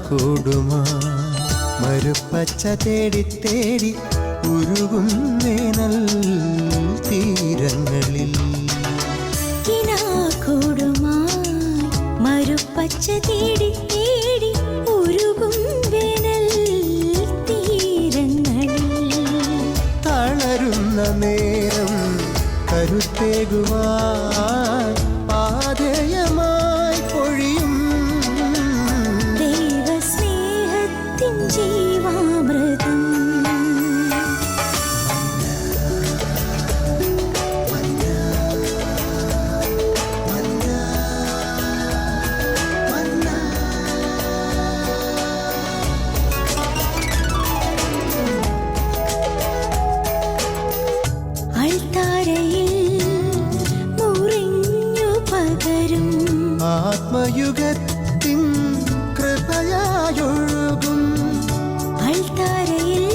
കൂടുമാ മരുപ്പച്ച തേടി തേടി ഉരുകും വേനൽ തീരങ്ങളിൽ മരുപ്പച്ച തേടി തേടി ഉരുകും വേനൽ തീരങ്ങളിൽ തളരുന്ന നേരം കരുത്തേകുവാൻ പാതയമായി പൊഴിയും ദൈവസ്നേഹത്തിൻ ജീവാമൃതം ആത്മയുഗത്തിൻ കൃപയായൊഴുകും അൾത്താരയിൽ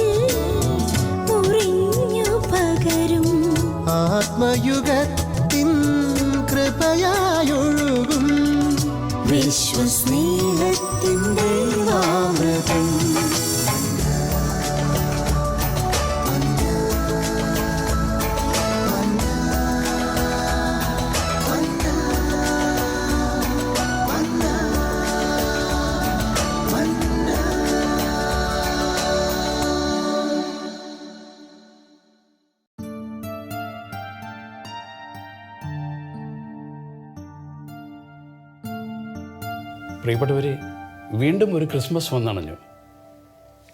മുറിഞ്ഞു പകരും ആത്മയുഗത്തിൻ കൃപയായൊഴുകും വിശ്വസ്നേഹത്തിൻ ദൈവാമൃതം പ്രിയപ്പെട്ടവരെ, വീണ്ടും ഒരു ക്രിസ്മസ് വന്നണഞ്ഞു.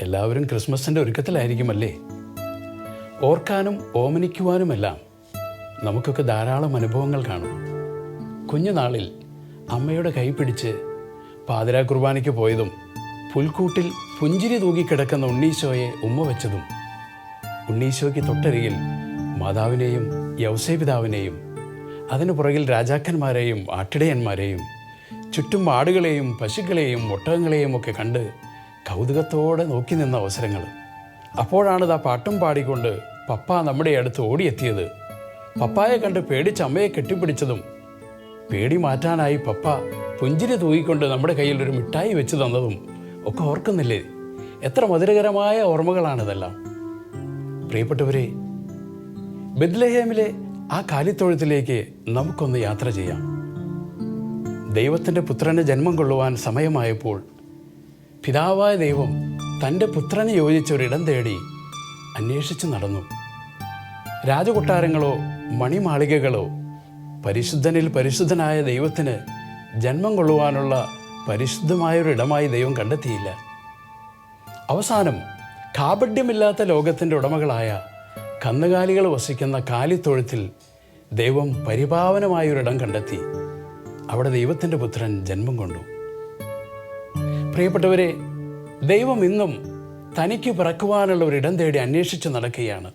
എല്ലാവരും ക്രിസ്മസിൻ്റെ ഒരുക്കത്തിലായിരിക്കുമല്ലേ? ഓർക്കാനും ഓമനിക്കുവാനുമെല്ലാം നമുക്കൊക്കെ ധാരാളം അനുഭവങ്ങൾ കാണും. കുഞ്ഞുനാളിൽ അമ്മയുടെ കൈ പിടിച്ച് പാതിരാ കുർബാനയ്ക്ക് പോയതും പുൽക്കൂട്ടിൽ പുഞ്ചിരി തൂങ്ങിക്കിടക്കുന്ന ഉണ്ണീശോയെ ഉമ്മ വെച്ചതും ഉണ്ണീശോയ്ക്ക് തൊട്ടരികിൽ മാതാവിനെയും യൗസേപിതാവിനെയും അതിനു പുറകിൽ രാജാക്കന്മാരെയും ആട്ടിടയന്മാരെയും ചുറ്റും ആടുകളെയും പശുക്കളെയും ഒട്ടകങ്ങളെയും ഒക്കെ കണ്ട് കൗതുകത്തോടെ നോക്കി നിന്ന അവസരങ്ങൾ. അപ്പോഴാണ് പാട്ടും പാടിക്കൊണ്ട് പപ്പ നമ്മുടെ അടുത്ത് ഓടിയെത്തിയത്. പപ്പായെ കണ്ട് പേടിച്ച് അമ്മയെ കെട്ടിപ്പിടിച്ചതും പേടി മാറ്റാനായി പപ്പ പുഞ്ചിരി തൂങ്ങിക്കൊണ്ട് നമ്മുടെ കയ്യിൽ ഒരു മിഠായി വെച്ച് തന്നതും ഒക്കെ ഓർക്കുന്നില്ലേ? എത്ര മധുരകരമായ ഓർമ്മകളാണിതെല്ലാം. പ്രിയപ്പെട്ടവരെ, ബെത്ലഹേമിലെ ആ കാലിത്തൊഴുത്തിലേക്ക് നമുക്കൊന്ന് യാത്ര ചെയ്യാം. ദൈവത്തിൻ്റെ പുത്രന് ജന്മം കൊള്ളുവാൻ സമയമായപ്പോൾ പിതാവായ ദൈവം തൻ്റെ പുത്രന് യോജിച്ചൊരിടം തേടി അന്വേഷിച്ച് നടന്നു. രാജകൊട്ടാരങ്ങളോ മണിമാളികകളോ പരിശുദ്ധനിൽ പരിശുദ്ധനായ ദൈവത്തിന് ജന്മം കൊള്ളുവാനുള്ള പരിശുദ്ധമായൊരിടമായി ദൈവം കണ്ടെത്തിയില്ല. അവസാനം കാപഢ്യമില്ലാത്ത ലോകത്തിൻ്റെ ഉടമകളായ കന്നുകാലികൾ വസിക്കുന്ന കാലിത്തൊഴുത്തിൽ ദൈവം പരിപാവനമായൊരിടം കണ്ടെത്തി. അവിടെ ദൈവത്തിൻ്റെ പുത്രൻ ജന്മം കൊണ്ടു. പ്രിയപ്പെട്ടവരെ, ദൈവം ഇന്നും തനിക്ക് പിറക്കുവാനുള്ള ഒരിടം തേടി അന്വേഷിച്ച് നടക്കുകയാണ്.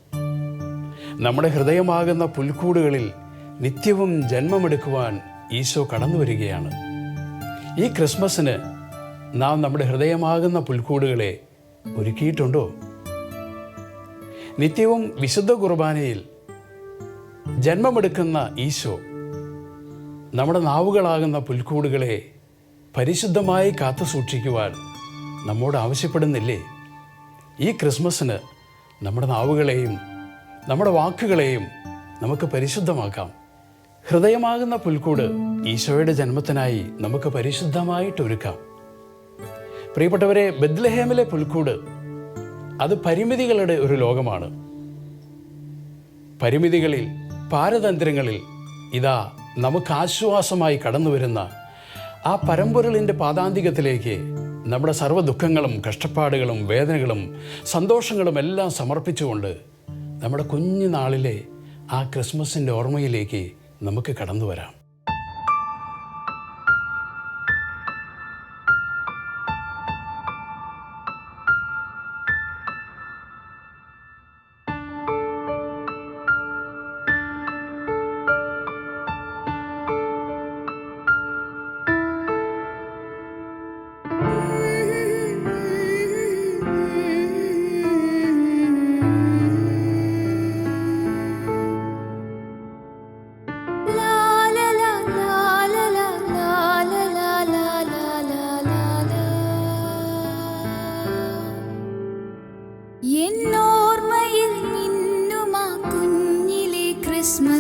നമ്മുടെ ഹൃദയമാകുന്ന പുൽക്കൂടുകളിൽ നിത്യവും ജന്മമെടുക്കുവാൻ ഈശോ കടന്നു വരികയാണ്. ഈ ക്രിസ്മസിന് നാം നമ്മുടെ ഹൃദയമാകുന്ന പുൽക്കൂടുകളെ ഒരുക്കിയിട്ടുണ്ടോ? നിത്യവും വിശുദ്ധ കുർബാനയിൽ ജന്മമെടുക്കുന്ന ഈശോ നമ്മുടെ നാവുകളാകുന്ന പുൽക്കൂടുകളെ പരിശുദ്ധമായി കാത്തു സൂക്ഷിക്കുവാൻ നമ്മോട് ആവശ്യപ്പെടുന്നില്ലേ? ഈ ക്രിസ്മസിന് നമ്മുടെ നാവുകളെയും നമ്മുടെ വാക്കുകളെയും നമുക്ക് പരിശുദ്ധമാക്കാം. ഹൃദയമാകുന്ന പുൽക്കൂട് ഈശോയുടെ ജന്മത്തിനായി നമുക്ക് പരിശുദ്ധമായിട്ട് ഒരുക്കാം. പ്രിയപ്പെട്ടവരെ, ബെത്ലഹേമിലെ പുൽക്കൂട് അത് പരിമിതികളുടെ ഒരു ലോകമാണ്. പരിമിതികളിൽ, പാരതന്ത്ര്യങ്ങളിൽ ഇതാ നമുക്ക് ആശ്വാസമായി കടന്നു വരുന്ന ആ പരമ്പൊരുളിൻ്റെ പാദാന്തികത്തിലേക്ക് നമ്മുടെ സർവ്വ ദുഃഖങ്ങളും കഷ്ടപ്പാടുകളും വേദനകളും സന്തോഷങ്ങളും എല്ലാം സമർപ്പിച്ചുകൊണ്ട് നമ്മുടെ കുഞ്ഞുനാളിലെ ആ ക്രിസ്മസിൻ്റെ ഓർമ്മയിലേക്ക് നമുക്ക് കടന്നു വരാം. la la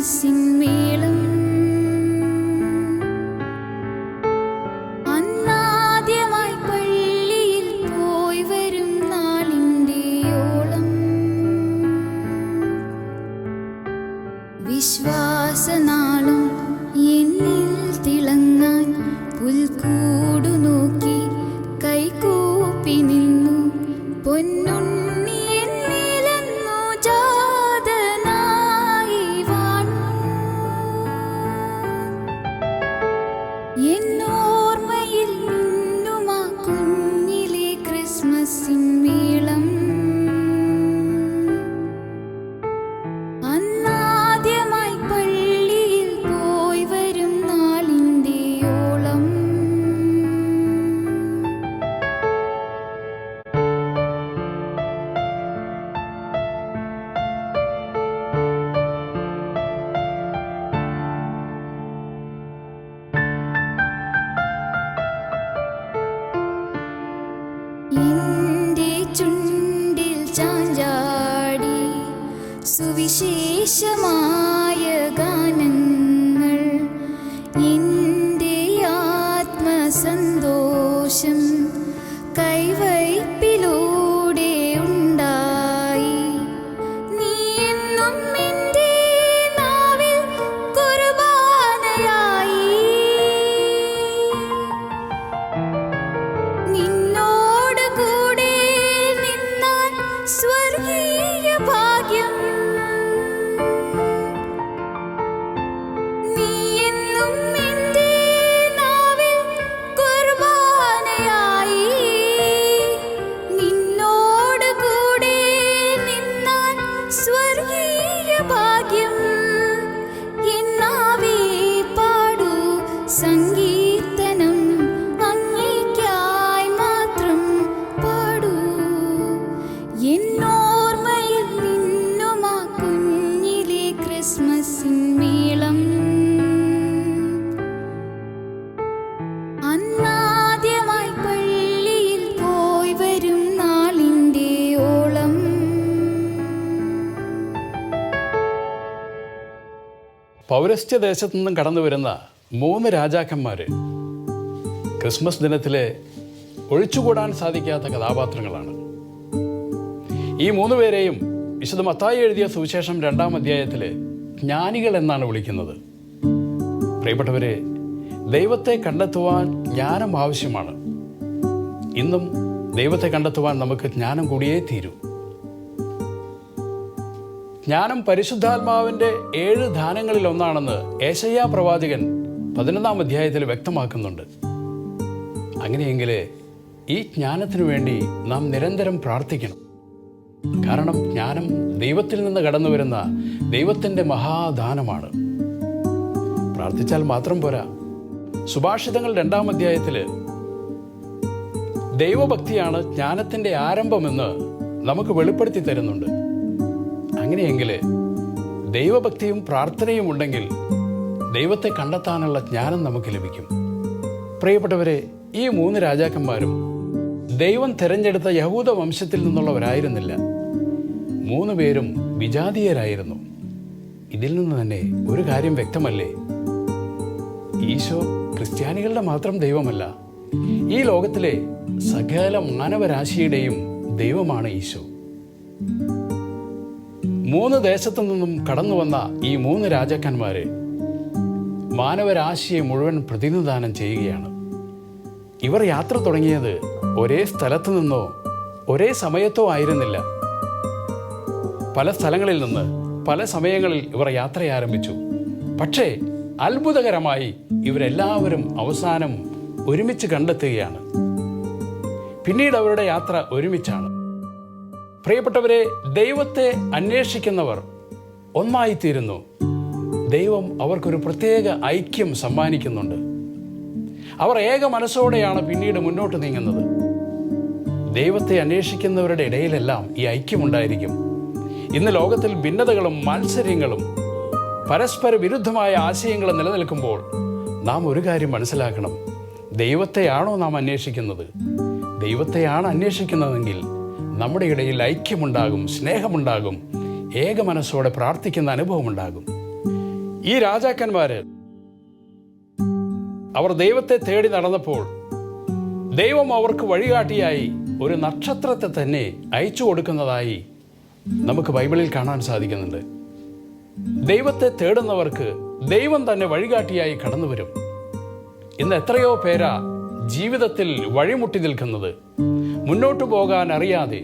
ക്രിസ്മസിൻ മേളം അന്നാദ്യമായി പള്ളിയിൽ പോയി വരും നാളിൻ്റെ ഓളം വിശ്വാസനാളും എന്നിൽ തിളങ്ങാൻ പുൽക്കൂടു നോക്കി കൈകൂപ്പി നിന്നു പൊന്നുണ്ണി എന്നിലെന്നു ജാതനായി വാണു എന്നോർമ്മയിൽ നിന്നും ആ കുഞ്ഞിലെ ക്രിസ്മസിൻ മേളം അന്നാദ്യമായി പള്ളിയിൽ പോയി വരും നാളിൻ്റെ ഓളം എന്റെ ചുണ്ടിൽ ചാഞ്ചാടി സുവിശേഷമായ ഗാനങ്ങൾ എന്റെ ആത്മസന്തോഷം കൈവയ്പിലൂടെ ഉണ്ടായി നീ എന്നും എന്റെ നാവിൽ കുർബാനയായി നിന്നോട് കൂടെ നിന്നാൽ സ്വർഗീയ ഭാഗ്യം നീ എന്നും എന്റെ നാവിൽ കുർബാനയായി നിന്നോട് കൂടെ നിന്നാൽ സ്വർഗീയ ഭാഗ്യം എന്നാവേ പാടൂ സങ്കീർത്തനം അങ്ങേയ്ക്കായി മാത്രം പാടൂ എന്നോർമ്മയിൽ നിന്നും ആ കുഞ്ഞിലെ ക്രിസ്മസിൻ മേളം അന്നാദ്യമായി പള്ളിയിൽ പോയി വരും നാളിൻ്റെ ഓളം പൗരസ്ത്യ ദേശത്തു നിന്നും കടന്നു വരുന്ന 3 രാജാക്കന്മാർ ക്രിസ്മസ് ദിനത്തിലെ ഒഴിച്ചുകൂടാൻ സാധിക്കാത്ത കഥാപാത്രങ്ങളാണ്. ഈ 3 പേരെയും വിശുദ്ധ മത്തായി എഴുതിയ സുവിശേഷം 2-ാം അധ്യായത്തിൽ ജ്ഞാനികൾ എന്നാണ് വിളിക്കുന്നത്. പ്രിയപ്പെട്ടവരെ, ദൈവത്തെ കണ്ടെത്തുവാൻ ജ്ഞാനം ആവശ്യമാണ്. ഇന്നും ദൈവത്തെ കണ്ടെത്തുവാൻ നമുക്ക് ജ്ഞാനം കൂടിയേ തീരൂ. ജ്ഞാനം പരിശുദ്ധാത്മാവിൻ്റെ 7 ദാനങ്ങളിൽ ഒന്നാണെന്ന് ഏശയ്യാ പ്രവാചകൻ 11-ാം അധ്യായത്തിൽ വ്യക്തമാക്കുന്നുണ്ട്. അങ്ങനെയെങ്കിൽ ഈ ജ്ഞാനത്തിനു വേണ്ടി നാം നിരന്തരം പ്രാർത്ഥിക്കണം. കാരണം ജ്ഞാനം ദൈവത്തിൽ നിന്ന് കടന്നു വരുന്ന ദൈവത്തിൻ്റെ മഹാദാനമാണ്. പ്രാർത്ഥിച്ചാൽ മാത്രം പോരാ. സുഭാഷിതങ്ങൾ 2-ാം അധ്യായത്തിൽ ദൈവഭക്തിയാണ് ജ്ഞാനത്തിൻ്റെ ആരംഭമെന്ന് നമുക്ക് വെളിപ്പെടുത്തി തരുന്നുണ്ട്. അങ്ങനെയെങ്കിൽ ദൈവഭക്തിയും പ്രാർത്ഥനയും ഉണ്ടെങ്കിൽ ദൈവത്തെ കണ്ടെത്താനുള്ള ജ്ഞാനം നമുക്ക് ലഭിക്കും. പ്രിയപ്പെട്ടവരെ, ഈ 3 രാജാക്കന്മാരും ദൈവം തിരഞ്ഞെടുത്ത യഹൂദ വംശത്തിൽ നിന്നുള്ളവരായിരുന്നില്ല. 3 പേരും വിജാതീയരായിരുന്നു. ഇതിൽ നിന്ന് തന്നെ ഒരു കാര്യം വ്യക്തമല്ലേ? ഈശോ ക്രിസ്ത്യാനികളുടെ മാത്രം ദൈവമല്ല, ഈ ലോകത്തിലെ സകല മാനവരാശിയുടെയും ദൈവമാണ് ഈശോ. 3 ദേശത്തു നിന്നും കടന്നു വന്ന ഈ 3 രാജാക്കന്മാരെ മാനവരാശിയെ മുഴുവൻ പ്രതിനിധാനം ചെയ്യുകയാണ്. ഇവർ യാത്ര തുടങ്ങിയത് ഒരേ സ്ഥലത്തു നിന്നോ ഒരേ സമയത്തോ ആയിരുന്നില്ല. പല സ്ഥലങ്ങളിൽ നിന്ന് പല സമയങ്ങളിൽ ഇവർ യാത്ര ആരംഭിച്ചു. പക്ഷേ അത്ഭുതകരമായി ഇവരെല്ലാവരും അവസാനം ഒരുമിച്ച് കണ്ടെത്തുകയാണ്. പിന്നീട് അവരുടെ യാത്ര ഒരുമിച്ചാണ്. പ്രിയപ്പെട്ടവരെ, ദൈവത്തെ അന്വേഷിക്കുന്നവർ ഒന്നായിത്തീരുന്നു. ദൈവം അവർക്കൊരു പ്രത്യേക ഐക്യം സമ്മാനിക്കുന്നുണ്ട്. അവർ ഏക മനസ്സോടെയാണ് പിന്നീട് മുന്നോട്ട് നീങ്ങുന്നത്. ദൈവത്തെ അന്വേഷിക്കുന്നവരുടെ ഇടയിലെല്ലാം ഈ ഐക്യമുണ്ടായിരിക്കും. ഇന്ന് ലോകത്തിൽ ഭിന്നതകളും മാത്സര്യങ്ങളും പരസ്പര വിരുദ്ധമായ ആശയങ്ങളും നിലനിൽക്കുമ്പോൾ നാം ഒരു കാര്യം മനസ്സിലാക്കണം. ദൈവത്തെയാണോ നാം അന്വേഷിക്കുന്നത്? ദൈവത്തെയാണ് അന്വേഷിക്കുന്നതെങ്കിൽ നമ്മുടെ ഇടയിൽ ഐക്യമുണ്ടാകും, സ്നേഹമുണ്ടാകും, ഏക മനസ്സോടെ പ്രാർത്ഥിക്കുന്ന അനുഭവമുണ്ടാകും. ഈ രാജാക്കന്മാര് അവർ ദൈവത്തെ തേടി നടന്നപ്പോൾ ദൈവം അവർക്ക് വഴികാട്ടിയായി ഒരു നക്ഷത്രത്തെ തന്നെ അയച്ചു കൊടുക്കുന്നതായി നമുക്ക് ബൈബിളിൽ കാണാൻ സാധിക്കുന്നുണ്ട്. ദൈവത്തെ തേടുന്നവർക്ക് ദൈവം തന്നെ വഴികാട്ടിയായി കടന്നു വരും. ഇന്ന് എത്രയോ പേരാ ജീവിതത്തിൽ വഴിമുട്ടി നിൽക്കുന്നത്, മുന്നോട്ടു പോകാൻ അറിയാതെ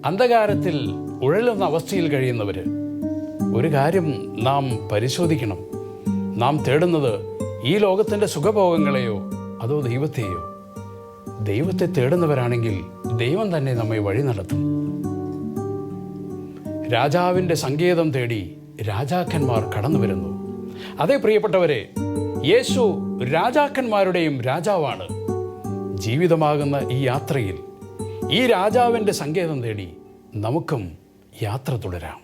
അന്ധകാരത്തിൽ ഉഴലുന്ന അവസ്ഥയിൽ കഴിയുന്നവര്. ഒരു കാര്യം നാം പരിശോധിക്കണം. നാം തേടുന്നത് ഈ ലോകത്തിൻ്റെ സുഖഭോഗങ്ങളെയോ അതോ ദൈവത്തെയോ? ദൈവത്തെ തേടുന്നവരാണെങ്കിൽ ദൈവം തന്നെ നമ്മെ വഴി നടത്തും. രാജാവിൻ്റെ സങ്കേതം തേടി രാജാക്കന്മാർ കടന്നു വരുന്നു. അതേ പ്രിയപ്പെട്ടവരെ, യേശു രാജാക്കന്മാരുടെയും രാജാവാണ്. ജീവിതമാകുന്ന ഈ യാത്രയിൽ ഈ രാജാവിൻ്റെ സങ്കേതം തേടി നമുക്കും യാത്ര തുടരാം.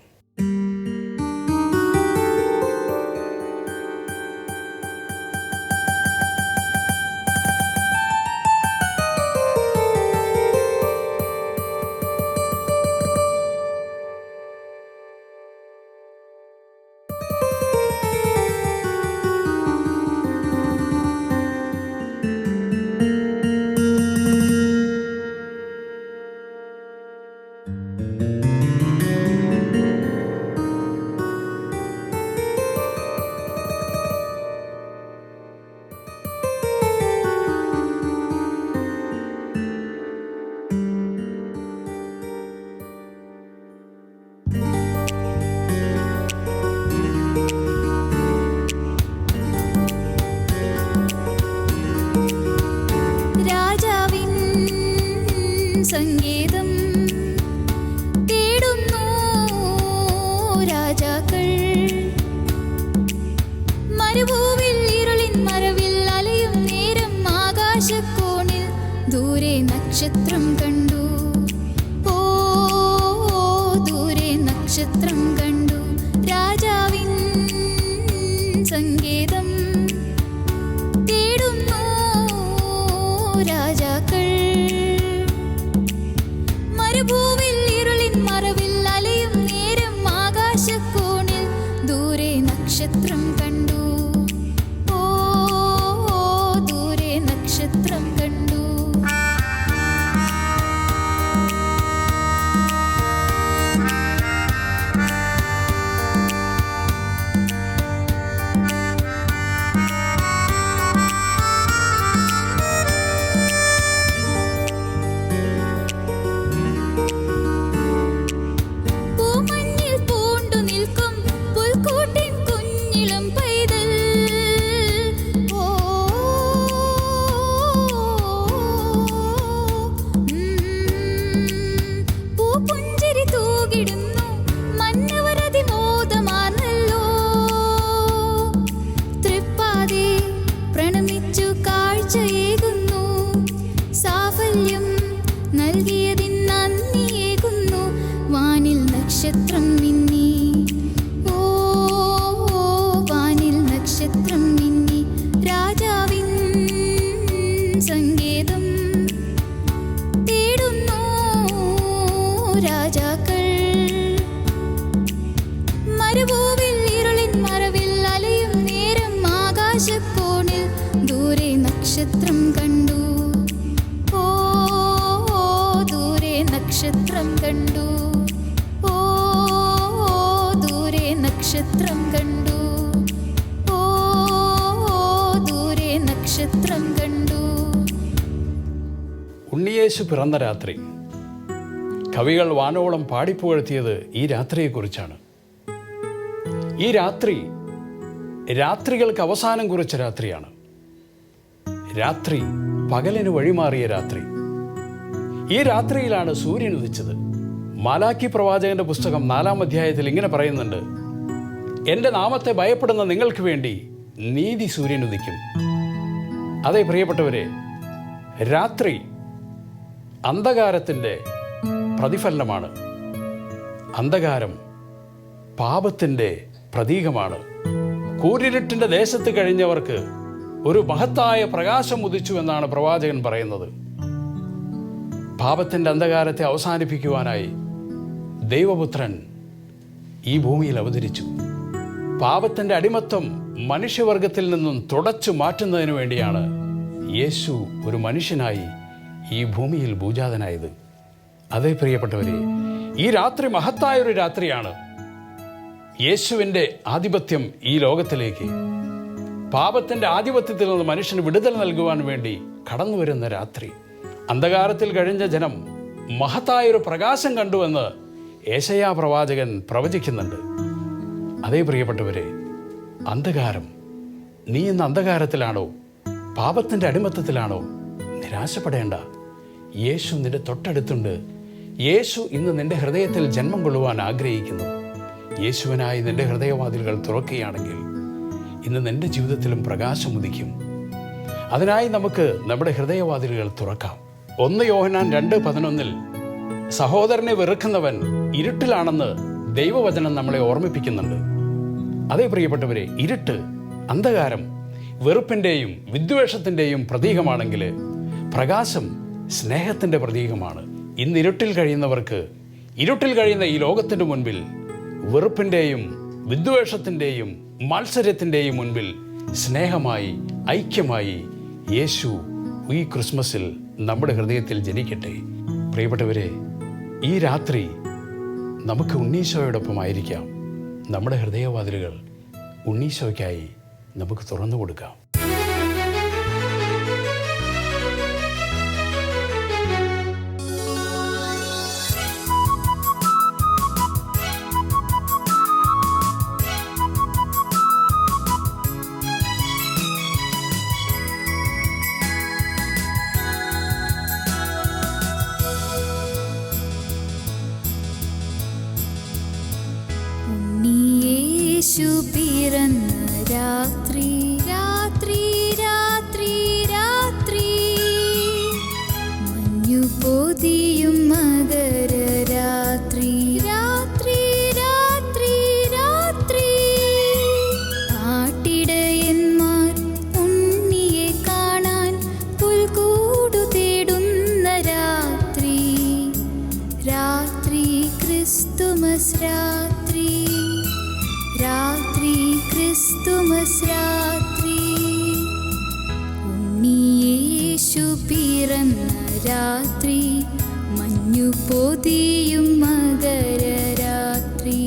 സംഗീതം തേടുന്നു രാജാക്കൾ. മരുഭൂവിൽ ഇരുളിൻ മറവിൽ അലയും നേരം ആകാശക്കോണിൽ ദൂരെ നക്ഷത്രം കണ്ടു. ഓ ദൂരെ നക്ഷത്രം കണ്ടു. രാജാവിൻ സംഗീതം തേടുന്നു രാജാക്കൾ. മരുഭൂവിൽ ഇരുളിൻ മറവിൽ അലയും നേരം ആകാശക്കോണിൽ ദൂരെ നക്ഷത്രം കണ്ടു. ഓ ദൂരെ നക്ഷത്രം കണ്ടു. നക്ഷത്രം മിന്നി. ഓ വാനിൽ നക്ഷത്രം മിന്നി. രാജാവിൻ സംഗീതം തേടുന്നു രാജാക്കൾ. മരുഭൂവിൽ ഇരുളിൻ മറവിൽ അലയും നേരം ആകാശക്കോണിൽ ദൂരെ നക്ഷത്രം കണ്ടു. ഓ ദൂരെ നക്ഷത്രം കണ്ടു. നക്ഷത്രം കണ്ടു. ഓ ദൂരെ നക്ഷത്രം കണ്ടു. ഉണ്ണിയേശു പിറന്ന രാത്രി കവികൾ വാനോളം പാടിപ്പുകഴ്ത്തിയത് ഈ രാത്രിയെക്കുറിച്ചാണ്. ഈ രാത്രി രാത്രികൾക്ക് അവസാനം കുറിച്ച രാത്രിയാണ്. രാത്രി പകലിന് വഴിമാറിയ രാത്രി. ഈ രാത്രിയിലാണ് സൂര്യൻ ഉദിച്ചത്. മാലാക്കി പ്രവാചകന്റെ പുസ്തകം 4-ാം അധ്യായത്തിൽ ഇങ്ങനെ പറയുന്നുണ്ട്: എൻ്റെ നാമത്തെ ഭയപ്പെടുന്ന നിങ്ങൾക്ക് വേണ്ടി നീതി സൂര്യൻ ഉദിക്കും. അതേ പ്രിയപ്പെട്ടവരെ, രാത്രി അന്ധകാരത്തിൻ്റെ പ്രതിഫലനമാണ്. അന്ധകാരം പാപത്തിൻ്റെ പ്രതീകമാണ്. കൂരിരുട്ടിൻ്റെ ദേശത്ത് കഴിഞ്ഞവർക്ക് ഒരു മഹത്തായ പ്രകാശം ഉദിച്ചു എന്നാണ് പ്രവാചകൻ പറയുന്നത്. പാപത്തിൻ്റെ അന്ധകാരത്തെ അവസാനിപ്പിക്കുവാനായി ദൈവപുത്രൻ ഈ ഭൂമിയിൽ അവതരിച്ചു. പാപത്തിൻ്റെ അടിമത്തം മനുഷ്യവർഗത്തിൽ നിന്നും തുടച്ചു മാറ്റുന്നതിന് വേണ്ടിയാണ് യേശു ഒരു മനുഷ്യനായി ഈ ഭൂമിയിൽ ഭൂജാതനായത്. അതേ പ്രിയപ്പെട്ടവരെ, ഈ രാത്രി മഹത്തായൊരു രാത്രിയാണ്. യേശുവിൻ്റെ ആധിപത്യം ഈ ലോകത്തിലേക്ക്, പാപത്തിൻ്റെ ആധിപത്യത്തിൽ നിന്ന് മനുഷ്യന് വിടുതൽ നൽകുവാൻ വേണ്ടി കടന്നു വരുന്ന രാത്രി. അന്ധകാരത്തിൽ കഴിഞ്ഞ ജനം മഹത്തായൊരു പ്രകാശം കണ്ടുവെന്ന് യേശയ്യാ പ്രവാചകൻ പ്രവചിക്കുന്നുണ്ട്. അതേ പ്രിയപ്പെട്ടവരെ, അന്ധകാരം, നീ ഇന്ന് അന്ധകാരത്തിലാണോ, പാപത്തിൻ്റെ അടിമത്തത്തിലാണോ? നിരാശപ്പെടേണ്ട. യേശു നിന്റെ തൊട്ടടുത്തുണ്ട്. യേശു ഇന്ന് നിന്റെ ഹൃദയത്തിൽ ജന്മം കൊള്ളുവാൻ ആഗ്രഹിക്കുന്നു. യേശുവിനായി നിന്റെ ഹൃദയവാതിലുകൾ തുറക്കുകയാണെങ്കിൽ ഇന്ന് നിന്റെ ജീവിതത്തിലും പ്രകാശം ഉദിക്കും. അതിനായി നമുക്ക് നമ്മുടെ ഹൃദയവാതിലുകൾ തുറക്കാം. 1 യോഹന്നാൻ 2:11 സഹോദരനെ വെറുക്കുന്നവൻ ഇരുട്ടിലാണെന്ന് ദൈവവചനം നമ്മളെ ഓർമ്മിപ്പിക്കുന്നുണ്ട്. അതേ പ്രിയപ്പെട്ടവരെ, ഇരുട്ട്, അന്ധകാരം വെറുപ്പിൻ്റെയും വിദ്വേഷത്തിൻ്റെയും പ്രതീകമാണെങ്കിൽ പ്രകാശം സ്നേഹത്തിൻ്റെ പ്രതീകമാണ്. ഇന്ന് ഇരുട്ടിൽ കഴിയുന്നവർക്ക്, ഇരുട്ടിൽ കഴിയുന്ന ഈ ലോകത്തിൻ്റെ മുൻപിൽ വെറുപ്പിൻ്റെയും വിദ്വേഷത്തിൻ്റെയും മത്സരത്തിൻ്റെയും മുൻപിൽ സ്നേഹമായി, ഐക്യമായി യേശു ഈ ക്രിസ്മസിൽ നമ്മുടെ ഹൃദയത്തിൽ ജനിക്കട്ടെ. പ്രിയപ്പെട്ടവരെ, ഈ രാത്രി നമുക്ക് ഉണ്ണീശോയോടൊപ്പമായിരിക്കാം. നമ്മുടെ ഹൃദയവാതിലുകൾ ഉണ്ണീശോയ്ക്കായി നമുക്ക് തുറന്നു കൊടുക്കാം. യേശു പിറന്ന രാത്രി, രാത്രി, രാത്രി, രാത്രി, മഞ്ഞു പൊതിയും മകരരാത്രി, രാത്രി, രാത്രി, രാത്രി, ആട്ടിടയന്മാർ ഉണ്ണിയെ കാണാൻ പുൽക്കൂടു തേടുന്ന രാത്രി, രാത്രി ക്രിസ്തുമസ് രാത്രി, രാത്രി ക്രിസ്തുമസ് രാത്രി, ഉണ്ണിയേശു പിറന്ന രാത്രി, മഞ്ഞു പൊതിയും മകരരാത്രി.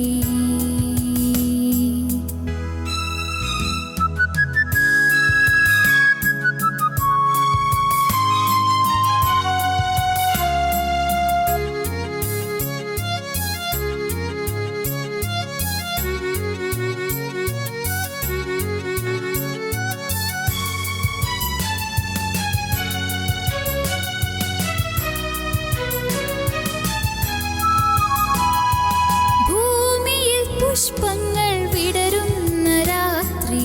പുഷ്പങ്ങൾ വിടരുന്ന രാത്രി,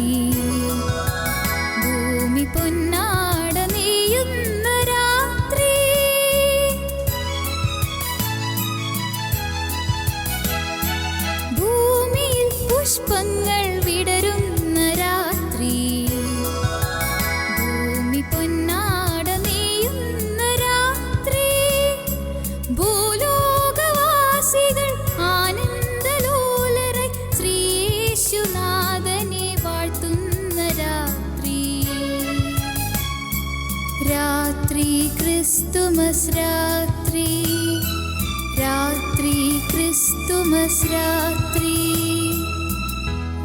ഭൂമി പൊന്നാട നെയ്യുന്ന രാത്രി, ഭൂമിയിൽ പുഷ്പങ്ങൾ വിടരുന്ന രാത്രി, ഭൂമി പൊന്നാട നെയ്യുന്ന രാത്രി, ഭൂലോകവാസികൾ യേശുനാഥനെ വാഴ്ത്തുന്ന രാത്രി, രാത്രി ക്രിസ്തുമസ് രാത്രി, രാത്രി ക്രിസ്തുമസ് രാത്രി,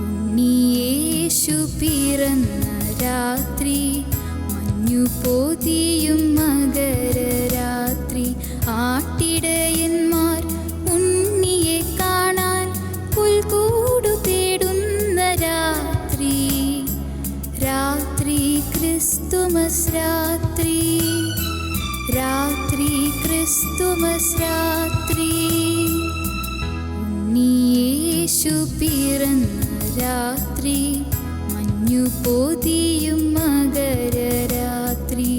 ഉണ്ണിയേശു പിറന്ന രാത്രി, മഞ്ഞു പൊതിയും മകരരാത്രി, ആട്ടിടയന്മാർ ഉണ്ണിയെ കാണാൻ പുൽക്കൂടു തേടുന്ന രാത്രി, രാത്രി ക്രിസ്തുമസ് രാത്രി, രാത്രി ക്രിസ്തുമസ് രാത്രി, ഉണ്ണിയേശു പിറന്ന രാത്രി, മഞ്ഞു പൊതിയും മകരരാത്രി.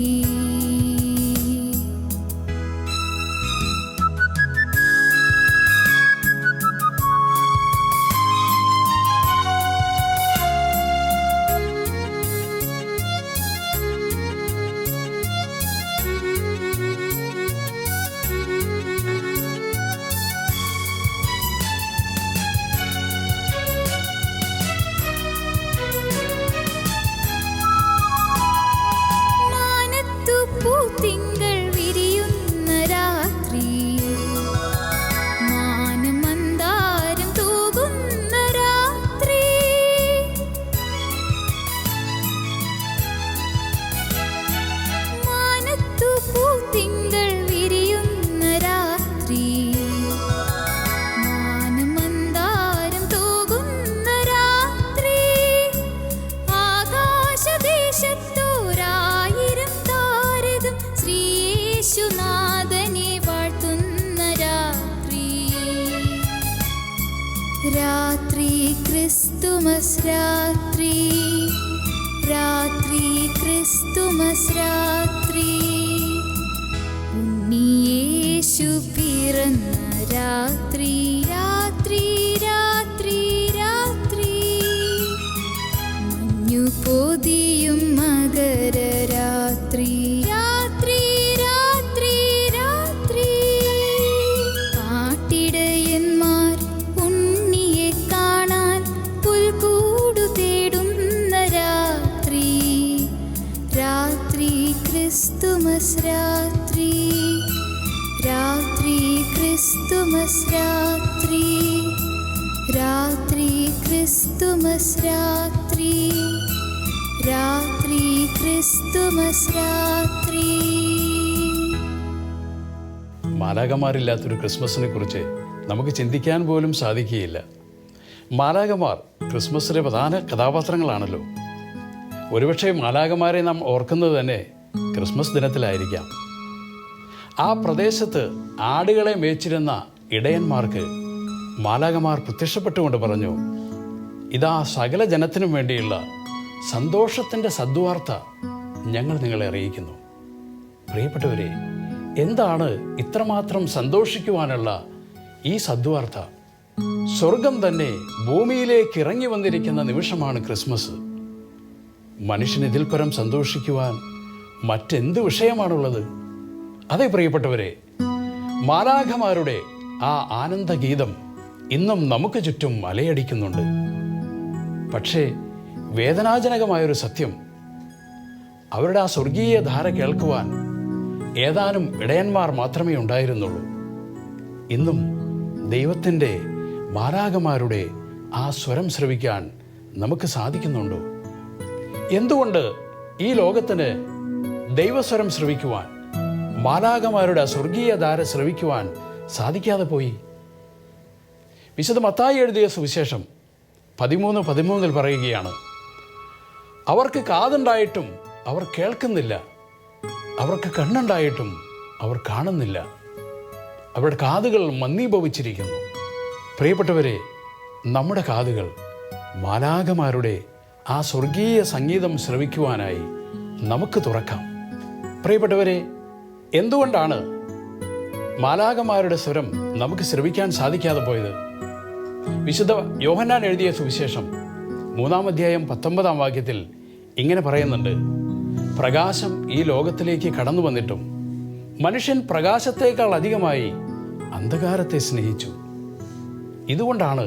ക്രിസ്തുമസ് രാത്രി, രാത്രി ക്രിസ്തുമസ് രാത്രി, ഉണ്ണിയേശു പിറന്ന രാത്രി, രാത്രി രാത്രി രാത്രി, മഞ്ഞു പൊതിയും മകരരാത്രി, രാത്രി രാത്രി രാത്രി, കാട്ടിടയന്മാർ ഉണ്ണിയെ കാണാൻ പുൽക്കൂടു തേടുന്ന രാത്രി, രാത്രി ക്രിസ്തുമസ് രാത്രി, രാത്രി ക്രിസ്തുമസ് രാത്രി, രാത്രി ക്രിസ്തുമസ് രാത്രി, രാത്രി ക്രിസ്തുമസ് രാത്രി. മാലാഖമാരില്ലാത്തൊരു ക്രിസ്മസിനെ കുറിച്ച് നമുക്ക് ചിന്തിക്കാൻ പോലും സാധിക്കുകയില്ല. മാലാഖമാർ ക്രിസ്മസിലെ പ്രധാന കഥാപാത്രങ്ങളാണല്ലോ. ഒരുപക്ഷെ മാലാഖമാരെ നാം ഓർക്കുന്നത് തന്നെ ക്രിസ്മസ് ദിനത്തിലായിരിക്കാം. ആ പ്രദേശത്ത് ആടുകളെ മേച്ചിരുന്ന ഇടയന്മാർക്ക് മാലാഖമാർ പ്രത്യക്ഷപ്പെട്ടുകൊണ്ട് പറഞ്ഞു, ഇതാ സകല ജനത്തിനും വേണ്ടിയുള്ള സന്തോഷത്തിൻ്റെ സദ്വാർത്ത ഞങ്ങൾ നിങ്ങളെ അറിയിക്കുന്നു. പ്രിയപ്പെട്ടവരെ, എന്താണ് ഇത്രമാത്രം സന്തോഷിക്കുവാനുള്ള ഈ സദ്വാർത്ത? സ്വർഗം തന്നെ ഭൂമിയിലേക്ക് ഇറങ്ങി വന്നിരിക്കുന്ന നിമിഷമാണ് ക്രിസ്മസ്. മനുഷ്യന് ഇതിൽ പരം സന്തോഷിക്കുവാൻ മറ്റെന്ത് വിഷയമാണുള്ളത്? അതെ പ്രിയപ്പെട്ടവരെ, മാലാഖമാരുടെ ആ ആനന്ദഗീതം ഇന്നും നമുക്ക് ചുറ്റും അലയടിക്കുന്നുണ്ട്. പക്ഷേ വേദനാജനകമായൊരു സത്യം, അവരുടെ ആ സ്വർഗീയ ധാര കേൾക്കുവാൻ ഏതാനും ഇടയന്മാർ മാത്രമേ ഉണ്ടായിരുന്നുള്ളൂ. ഇന്നും ദൈവത്തിൻ്റെ മാലാഖമാരുടെ ആ സ്വരം ശ്രവിക്കാൻ നമുക്ക് സാധിക്കുന്നുണ്ടോ? എന്തുകൊണ്ട് ഈ ലോകത്തിന് ദൈവസ്വരം ശ്രവിക്കുവാൻ, മാലാഖമാരുടെ സ്വർഗീയ ധാര ശ്രവിക്കുവാൻ സാധിക്കാതെ പോയി? വിശുദ്ധ മത്തായി എഴുതിയ സുവിശേഷം 13:13 പറയുകയാണ്, അവർക്ക് കാതുണ്ടായിട്ടും അവർ കേൾക്കുന്നില്ല, അവർക്ക് കണ്ണുണ്ടായിട്ടും അവർ കാണുന്നില്ല, അവരുടെ കാതുകൾ മന്ദീഭവിച്ചിരിക്കുന്നു. പ്രിയപ്പെട്ടവരെ, നമ്മുടെ കാതുകൾ മാലാഖമാരുടെ ആ സ്വർഗീയ സംഗീതം ശ്രവിക്കുവാനായി നമുക്ക് തുറക്കാം. പ്രിയപ്പെട്ടവരെ, എന്തുകൊണ്ടാണ് മാലാഖമാരുടെ സ്വരം നമുക്ക് ശ്രവിക്കാൻ സാധിക്കാതെ പോയത്? വിശുദ്ധ യോഹന്നാൻ എഴുതിയ സുവിശേഷം 3-ാം അധ്യായം 19-ാം വാക്യത്തിൽ ഇങ്ങനെ പറയുന്നുണ്ട്, പ്രകാശം ഈ ലോകത്തിലേക്ക് കടന്നു വന്നിട്ടും മനുഷ്യൻ പ്രകാശത്തേക്കാൾ അധികമായി അന്ധകാരത്തെ സ്നേഹിച്ചു. ഇതുകൊണ്ടാണ്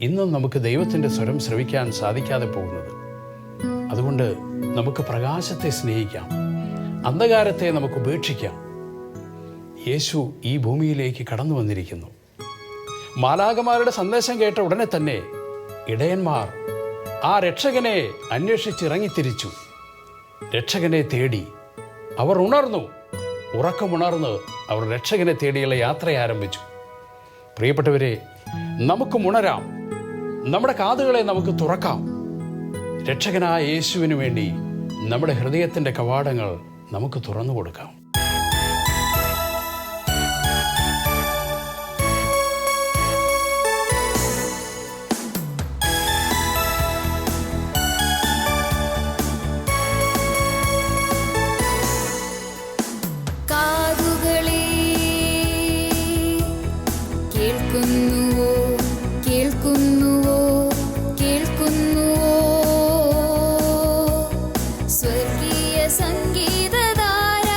ഇന്നും നമുക്ക് ദൈവത്തിൻ്റെ സ്വരം ശ്രവിക്കാൻ സാധിക്കാതെ പോകുന്നത്. അതുകൊണ്ട് നമുക്ക് പ്രകാശത്തെ സ്നേഹിക്കാം, അന്ധകാരത്തെ നമുക്ക് ഉപേക്ഷിക്കാം. യേശു ഈ ഭൂമിയിലേക്ക് കടന്നു വന്നിരിക്കുന്നു. മാലാഖമാരുടെ സന്ദേശം കേട്ട ഉടനെ തന്നെ ഇടയന്മാർ ആ രക്ഷകനെ അന്വേഷിച്ചിറങ്ങിത്തിരിച്ചു. രക്ഷകനെ തേടി അവർ ഉണർന്നു. ഉറക്കമുണർന്ന് അവർ രക്ഷകനെ തേടിയുള്ള യാത്ര ആരംഭിച്ചു. പ്രിയപ്പെട്ടവരെ, നമുക്കും ഉണരാം, നമ്മുടെ കാതുകളെ നമുക്ക് തുറക്കാം. രക്ഷകനായ യേശുവിനു വേണ്ടി നമ്മുടെ ഹൃദയത്തിൻ്റെ കവാടങ്ങൾ നമുക്ക് തുറന്നു കൊടുക്കാം. കേൾക്കുന്നുവോ, കേൾക്കുന്നുവോ, കേൾക്കുന്നുവോ, സ്വർഗീയ സംഗീതധാര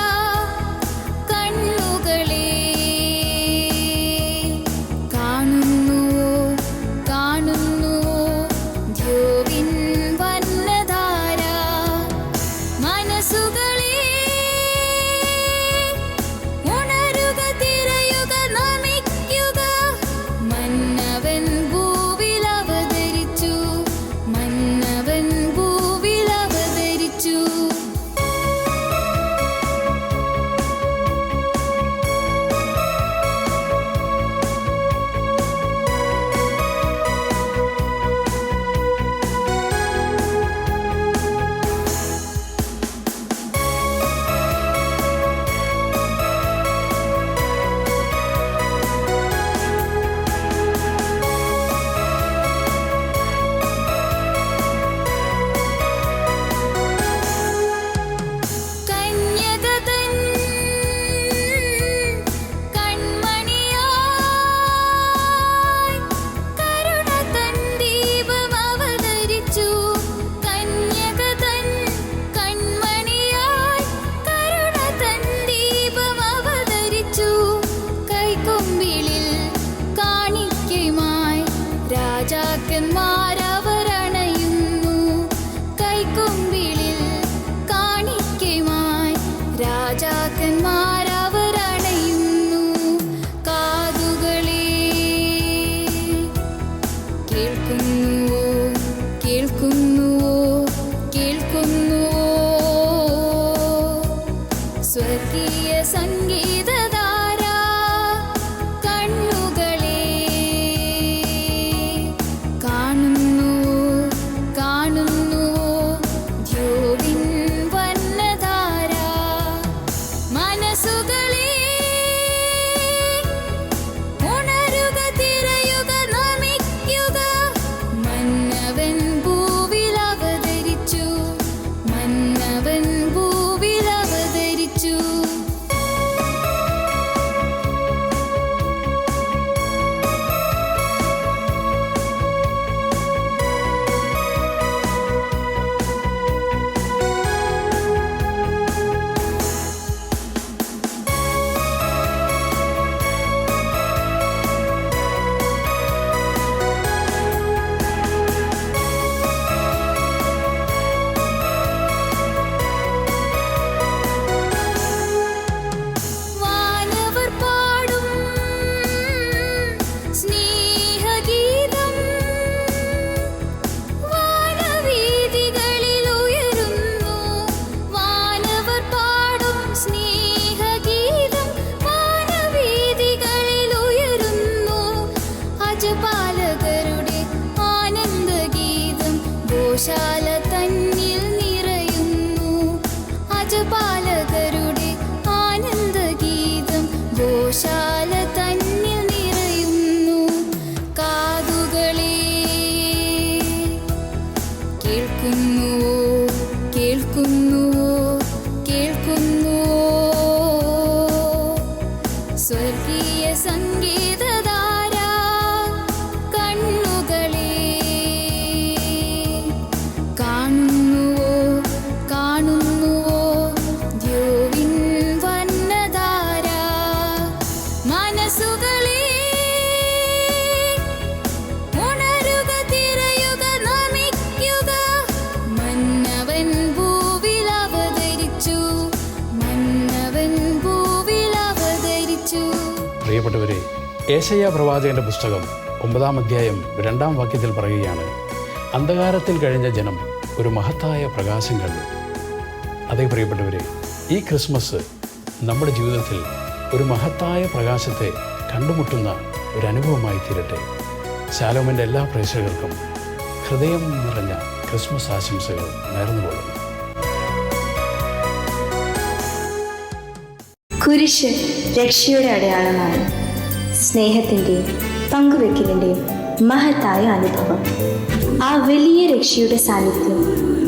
സംഗീതധാര കണ്ണുകളെ കാണുന്നുവോ കാണുന്നുവോ ദ്യോവിൻ വന്നധാര മനസ്സുകളെ ഉണരുക തിരയുക നമിക്കുക മന്നവൻ ഭൂവിൽ അവതരിച്ചു മന്നവൻ ഭൂവിൽ അവതരിച്ചു. പ്രിയപ്പെട്ടവരെ, ഏശയ്യാ പ്രവാചകന്റെ പുസ്തകം 9-ാം അധ്യായം 2-ാം വാക്യത്തിൽ പറയുകയാണ്, അന്ധകാരത്തിൽ കഴിഞ്ഞ ജനം ഒരു മഹത്തായ പ്രകാശം കണ്ടു. അതേ പ്രിയപ്പെട്ടവരെ, ഈ ക്രിസ്മസ് നമ്മുടെ ജീവിതത്തിൽ ഒരു മഹത്തായ പ്രകാശത്തെ കണ്ടുമുട്ടുന്ന ഒരു അനുഭവമായി തീരട്ടെ. ശാലോമിൻ്റെ എല്ലാ പ്രേക്ഷകർക്കും ഹൃദയം നിറഞ്ഞ ക്രിസ്മസ് ആശംസകൾ നേർന്നുകൊള്ളുന്നു. കുരിശ് രക്ഷയുടെ അടയാളമാണ്. സ്നേഹത്തിൻ്റെയും പങ്കുവെക്കലിൻ്റെയും മഹത്തായ അനുഭവം. ആ വലിയ രക്ഷയുടെ സാന്നിധ്യം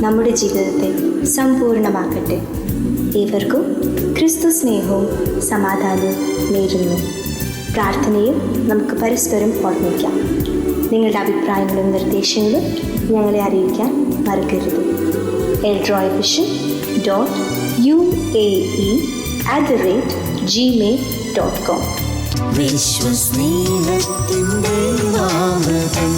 നമ്മുടെ ജീവിതത്തെ സമ്പൂർണ്ണമാക്കട്ടെ. ഏവർക്കും ക്രിസ്തു സ്നേഹവും സമാധാനവും നേരുന്നു. പ്രാർത്ഥനയിൽ നമുക്ക് പരസ്പരം ഓർമ്മിക്കാം. നിങ്ങളുടെ അഭിപ്രായങ്ങളും നിർദ്ദേശങ്ങളും ഞങ്ങളെ അറിയിക്കാൻ മറക്കരുത്. eldroyvision.uae@gmail.com. വിശ്വസ്നേഹത്തിൻ്റെ നാമതം